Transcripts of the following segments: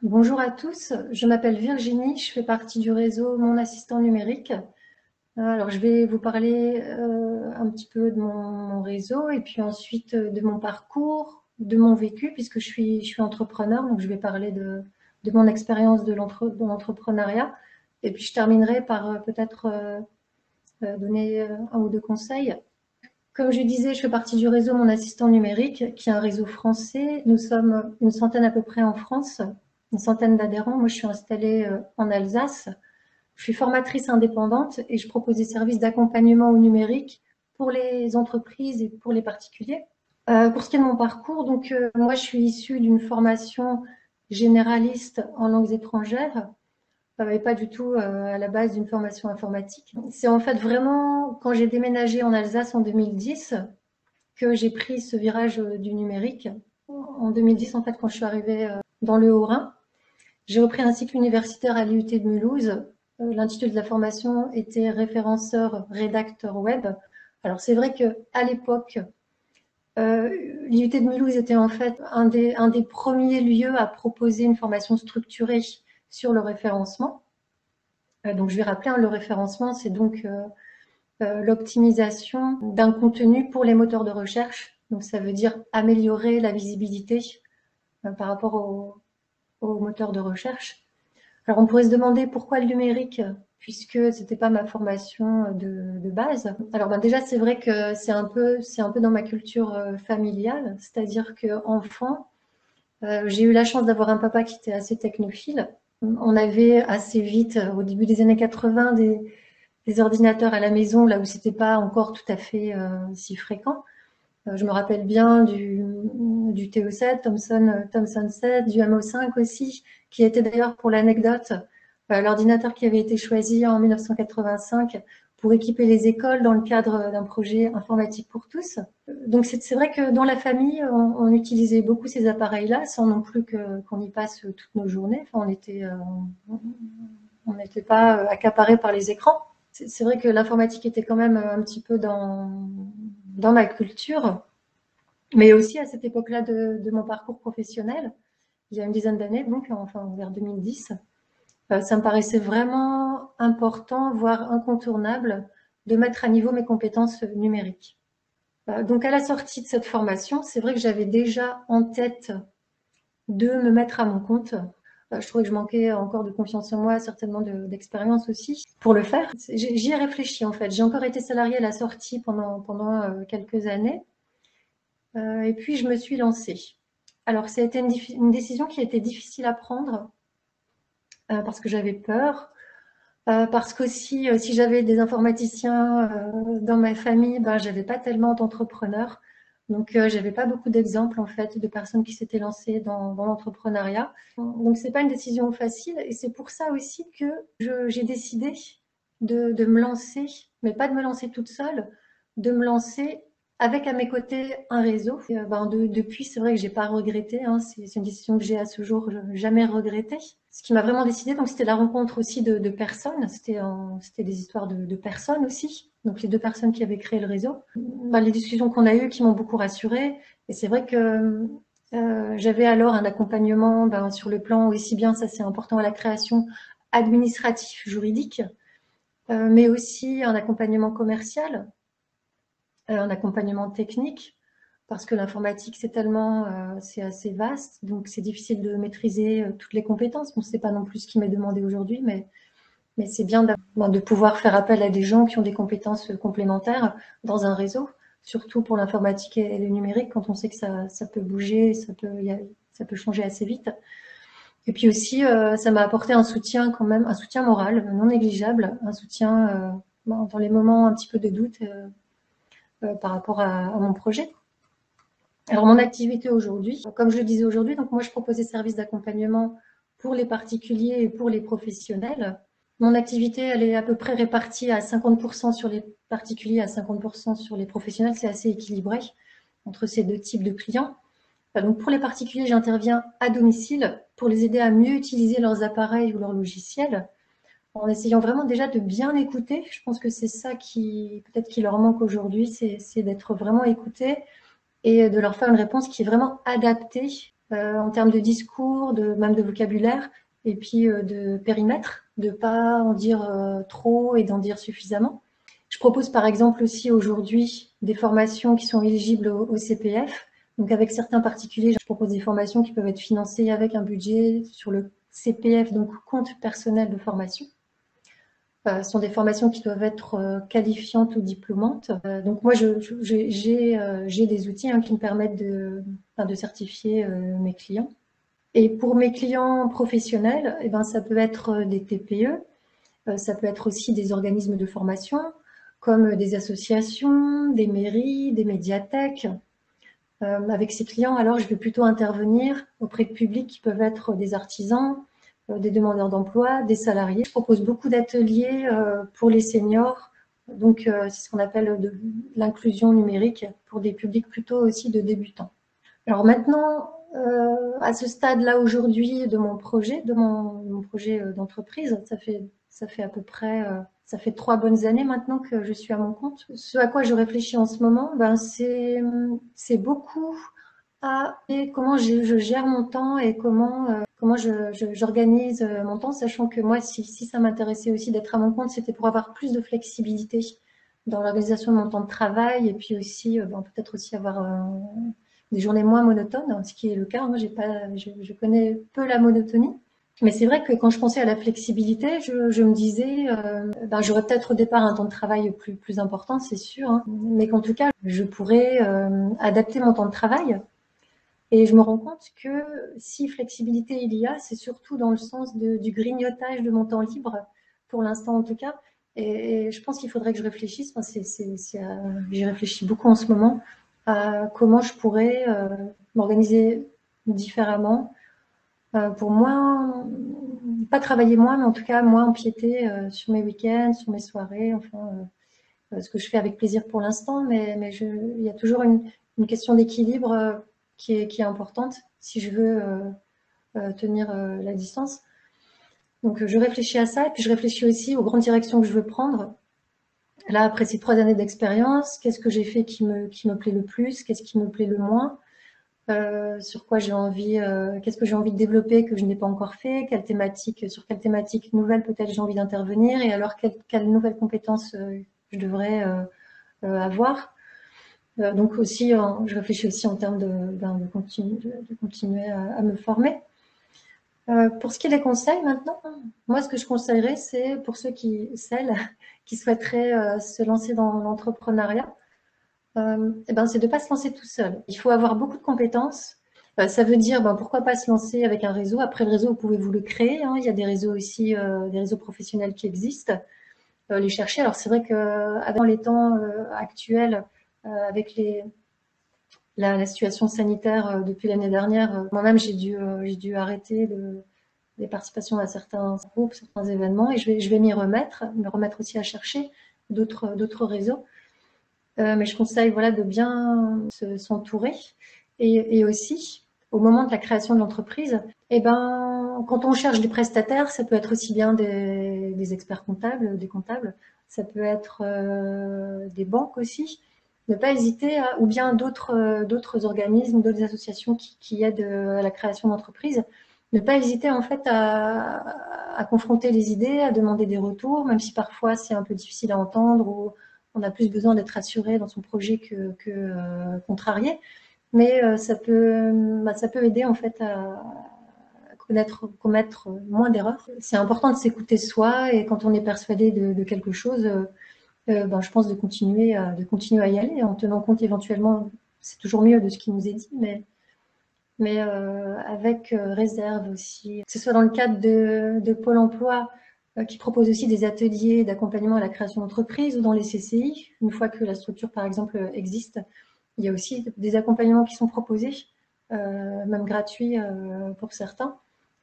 Bonjour à tous, je m'appelle Virginie, je fais partie du réseau Mon Assistant Numérique. Alors je vais vous parler un petit peu de mon réseau et puis ensuite de mon parcours, de mon vécu puisque je suis entrepreneur, donc je vais parler de mon expérience de l'entrepreneuriat et puis je terminerai par peut-être donner un ou deux conseils. Comme je disais, je fais partie du réseau Mon Assistant Numérique, qui est un réseau français. Nous sommes une centaine à peu près en France, une centaine d'adhérents. Moi, je suis installée en Alsace. Je suis formatrice indépendante et je propose des services d'accompagnement au numérique pour les entreprises et pour les particuliers. Pour ce qui est de mon parcours, donc moi, je suis issue d'une formation généraliste en langues étrangères et pas du tout à la base d'une formation informatique. C'est en fait vraiment quand j'ai déménagé en Alsace en 2010 que j'ai pris ce virage du numérique. En 2010, en fait, quand je suis arrivée dans le Haut-Rhin, j'ai repris un cycle universitaire à l'IUT de Mulhouse. L'intitulé de la formation était référenceur rédacteur web. Alors c'est vrai que à l'époque, l'IUT de Mulhouse était en fait un des premiers lieux à proposer une formation structurée sur le référencement. Donc je vais rappeler, le référencement, c'est donc l'optimisation d'un contenu pour les moteurs de recherche. Donc ça veut dire améliorer la visibilité par rapport aux moteurs de recherche. Alors on pourrait se demander pourquoi le numérique, puisque c'était pas ma formation de base. Alors déjà c'est vrai que c'est un peu dans ma culture familiale, c'est-à-dire que enfant, j'ai eu la chance d'avoir un papa qui était assez technophile. On avait assez vite, au début des années 80, des ordinateurs à la maison, là où c'était pas encore tout à fait si fréquent. Je me rappelle bien du TO7, Thomson 7, du MO5 aussi, qui était d'ailleurs, pour l'anecdote, l'ordinateur qui avait été choisi en 1985 pour équiper les écoles dans le cadre d'un projet informatique pour tous. Donc c'est vrai que dans la famille, on utilisait beaucoup ces appareils-là, sans non plus qu'on y passe toutes nos journées. Enfin, on n'était pas accaparé par les écrans. C'est vrai que l'informatique était quand même un petit peu dans ma culture, mais aussi à cette époque-là de mon parcours professionnel, il y a une dizaine d'années, donc enfin vers 2010, ça me paraissait vraiment important, voire incontournable, de mettre à niveau mes compétences numériques. Donc à la sortie de cette formation, c'est vrai que j'avais déjà en tête de me mettre à mon compte. Je trouvais que je manquais encore de confiance en moi, certainement d'expérience aussi pour le faire. J'y ai réfléchi en fait. J'ai encore été salariée à la sortie pendant quelques années. Et puis je me suis lancée. Alors ça a été une décision qui a été difficile à prendre parce que j'avais peur. Parce qu'aussi, si j'avais des informaticiens dans ma famille, ben, j'avais pas tellement d'entrepreneurs. Donc, j'avais pas beaucoup d'exemples, en fait, de personnes qui s'étaient lancées dans l'entrepreneuriat. Donc, c'est pas une décision facile. Et c'est pour ça aussi que j'ai décidé de me lancer, mais pas de me lancer toute seule, de me lancer avec à mes côtés un réseau. Et, depuis, c'est vrai que j'ai pas regretté. Hein, c'est une décision que j'ai à ce jour jamais regrettée. Ce qui m'a vraiment décidé, donc c'était la rencontre aussi de personnes. C'était des histoires de personnes aussi. Donc les deux personnes qui avaient créé le réseau. Les discussions qu'on a eues qui m'ont beaucoup rassurée. Et c'est vrai que j'avais alors un accompagnement sur le plan aussi bien, ça c'est important à la création, administratif, juridique, mais aussi un accompagnement commercial, un accompagnement technique, parce que l'informatique c'est tellement, c'est assez vaste, donc c'est difficile de maîtriser toutes les compétences. Bon, c'est pas non plus ce qui m'est demandé aujourd'hui, mais c'est bien de pouvoir faire appel à des gens qui ont des compétences complémentaires dans un réseau, surtout pour l'informatique et le numérique, quand on sait que ça peut bouger, ça peut changer assez vite. Et puis aussi, ça m'a apporté un soutien quand même, un soutien moral non négligeable, un soutien dans les moments un petit peu de doute par rapport à mon projet. Alors mon activité aujourd'hui, comme je le disais aujourd'hui, donc moi je propose des services d'accompagnement pour les particuliers et pour les professionnels. Mon activité, elle est à peu près répartie à 50% sur les particuliers, à 50% sur les professionnels. C'est assez équilibré entre ces deux types de clients. Donc pour les particuliers, j'interviens à domicile pour les aider à mieux utiliser leurs appareils ou leurs logiciels, en essayant vraiment déjà de bien écouter. Je pense que c'est ça qui peut-être qui leur manque aujourd'hui, c'est d'être vraiment écouté et de leur faire une réponse qui est vraiment adaptée en termes de discours, même de vocabulaire, et puis de périmètre, de ne pas en dire trop et d'en dire suffisamment. Je propose par exemple aussi aujourd'hui des formations qui sont éligibles au CPF. Donc avec certains particuliers, je propose des formations qui peuvent être financées avec un budget sur le CPF, donc compte personnel de formation. Ce sont des formations qui doivent être qualifiantes ou diplômantes. Donc moi, j'ai des outils qui me permettent de certifier mes clients. Et pour mes clients professionnels, eh ben, ça peut être des TPE, ça peut être aussi des organismes de formation, comme des associations, des mairies, des médiathèques. Avec ces clients, alors, je vais plutôt intervenir auprès de publics qui peuvent être des artisans, des demandeurs d'emploi, des salariés. Je propose beaucoup d'ateliers pour les seniors. Donc, c'est ce qu'on appelle de l'inclusion numérique pour des publics plutôt aussi de débutants. Alors maintenant, à ce stade-là aujourd'hui de mon projet, d'entreprise, ça fait à peu près, ça fait 3 bonnes années maintenant que je suis à mon compte. Ce à quoi je réfléchis en ce moment, ben c'est beaucoup à comment je gère mon temps et comment j'organise mon temps, sachant que moi, si ça m'intéressait aussi d'être à mon compte, c'était pour avoir plus de flexibilité dans l'organisation de mon temps de travail et puis aussi, peut-être aussi avoir des journées moins monotones, ce qui est le cas. Moi, je connais peu la monotonie. Mais c'est vrai que quand je pensais à la flexibilité, je me disais, j'aurais peut-être au départ un temps de travail plus important, c'est sûr, hein, mais qu'en tout cas, je pourrais adapter mon temps de travail. Et je me rends compte que si flexibilité il y a, c'est surtout dans le sens du grignotage de mon temps libre, pour l'instant en tout cas. Et je pense qu'il faudrait que je réfléchisse, j'y réfléchis beaucoup en ce moment, à comment je pourrais m'organiser différemment pour moins, pas travailler moins, mais en tout cas moins empiéter sur mes week-ends, sur mes soirées, enfin, ce que je fais avec plaisir pour l'instant, mais il y a toujours une question d'équilibre qui est importante si je veux tenir la distance. Donc je réfléchis à ça, et puis je réfléchis aussi aux grandes directions que je veux prendre. Là, après ces 3 années d'expérience, qu'est-ce que j'ai fait qui me plaît le plus, qu'est-ce qui me plaît le moins, sur quoi j'ai envie, qu'est-ce que j'ai envie de développer que je n'ai pas encore fait, sur quelle thématique nouvelle peut-être j'ai envie d'intervenir, et alors quelles nouvelles compétences je devrais avoir. Donc aussi, je réfléchis aussi en termes de continuer à me former. Pour ce qui est des conseils maintenant, moi ce que je conseillerais, c'est pour celles qui souhaiteraient se lancer dans l'entrepreneuriat, c'est de ne pas se lancer tout seul. Il faut avoir beaucoup de compétences. Ça veut dire, pourquoi pas se lancer avec un réseau. Après, le réseau, vous pouvez vous le créer, hein. Il y a des réseaux aussi, des réseaux professionnels qui existent. Les chercher. Alors, c'est vrai qu'avant les temps actuels, avec la situation sanitaire depuis l'année dernière, moi-même, j'ai dû arrêter les participations à certains groupes, certains événements, et je vais me remettre aussi à chercher d'autres réseaux. Mais je conseille voilà, de bien s'entourer. Et aussi, au moment de la création de l'entreprise, quand on cherche des prestataires, ça peut être aussi bien des experts comptables, des comptables, ça peut être des banques aussi. Ne pas hésiter ou bien d'autres organismes, d'autres associations qui aident à la création d'entreprises. Ne pas hésiter en fait à confronter les idées, à demander des retours, même si parfois c'est un peu difficile à entendre ou on a plus besoin d'être assuré dans son projet que contrarié. Mais ça peut aider en fait à commettre moins d'erreurs. C'est important de s'écouter soi et quand on est persuadé de quelque chose, je pense de continuer à y aller en tenant compte éventuellement, c'est toujours mieux de ce qui nous est dit, mais avec réserve aussi. Que ce soit dans le cadre de Pôle emploi, qui propose aussi des ateliers d'accompagnement à la création d'entreprise ou dans les CCI. Une fois que la structure, par exemple, existe, il y a aussi des accompagnements qui sont proposés, même gratuits pour certains.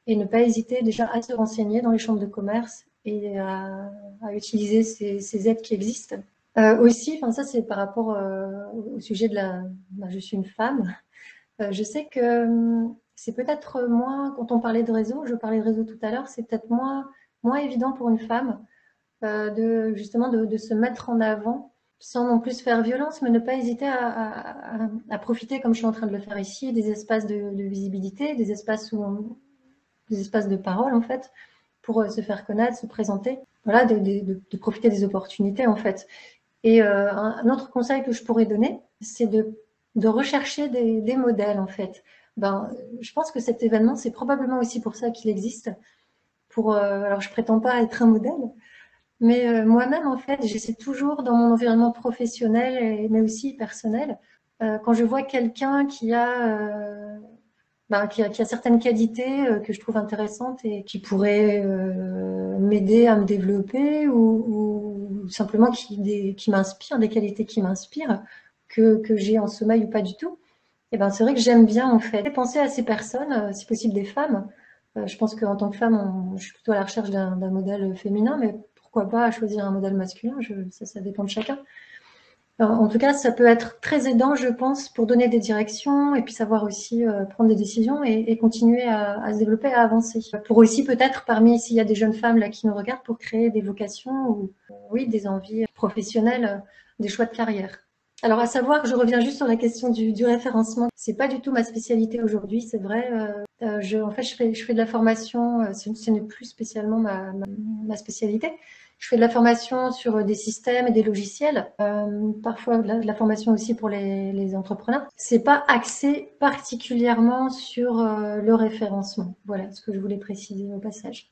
Et ne pas hésiter déjà à se renseigner dans les chambres de commerce et à utiliser ces aides qui existent. Aussi, ça c'est par rapport au sujet de je suis une femme. Je sais que c'est peut-être moins, quand on parlait de réseau, je parlais de réseau tout à l'heure, c'est peut-être moins évident pour une femme justement de se mettre en avant sans non plus faire violence, mais ne pas hésiter à profiter, comme je suis en train de le faire ici, des espaces de visibilité, des espaces des espaces de parole en fait, pour se faire connaître, se présenter. Voilà, de profiter des opportunités en fait. Et un autre conseil que je pourrais donner, c'est de rechercher des modèles en fait. Ben, je pense que cet événement, c'est probablement aussi pour ça qu'il existe. Alors je prétends pas être un modèle, mais moi-même en fait, j'essaie toujours dans mon environnement professionnel, mais aussi personnel, quand je vois quelqu'un qui a certaines qualités que je trouve intéressantes et qui pourraient m'aider à me développer ou simplement qui m'inspirent, des qualités qui m'inspirent, que j'ai en sommeil ou pas du tout. Et ben c'est vrai que j'aime bien en fait penser à ces personnes, si possible des femmes. Je pense qu'en tant que femme, je suis plutôt à la recherche d'un modèle féminin, mais pourquoi pas choisir un modèle masculin, ça dépend de chacun. En tout cas, ça peut être très aidant, je pense, pour donner des directions et puis savoir aussi prendre des décisions et continuer à se développer, à avancer. Pour aussi peut-être, parmi s'il y a des jeunes femmes là qui nous regardent, pour créer des vocations ou oui, des envies professionnelles, des choix de carrière. Alors à savoir, je reviens juste sur la question du référencement. C'est pas du tout ma spécialité aujourd'hui, c'est vrai. En fait, je fais de la formation. Ce n'est plus spécialement ma spécialité. Je fais de la formation sur des systèmes et des logiciels, parfois de la formation aussi pour les entrepreneurs. C'est pas axé particulièrement sur le référencement. Voilà ce que je voulais préciser au passage.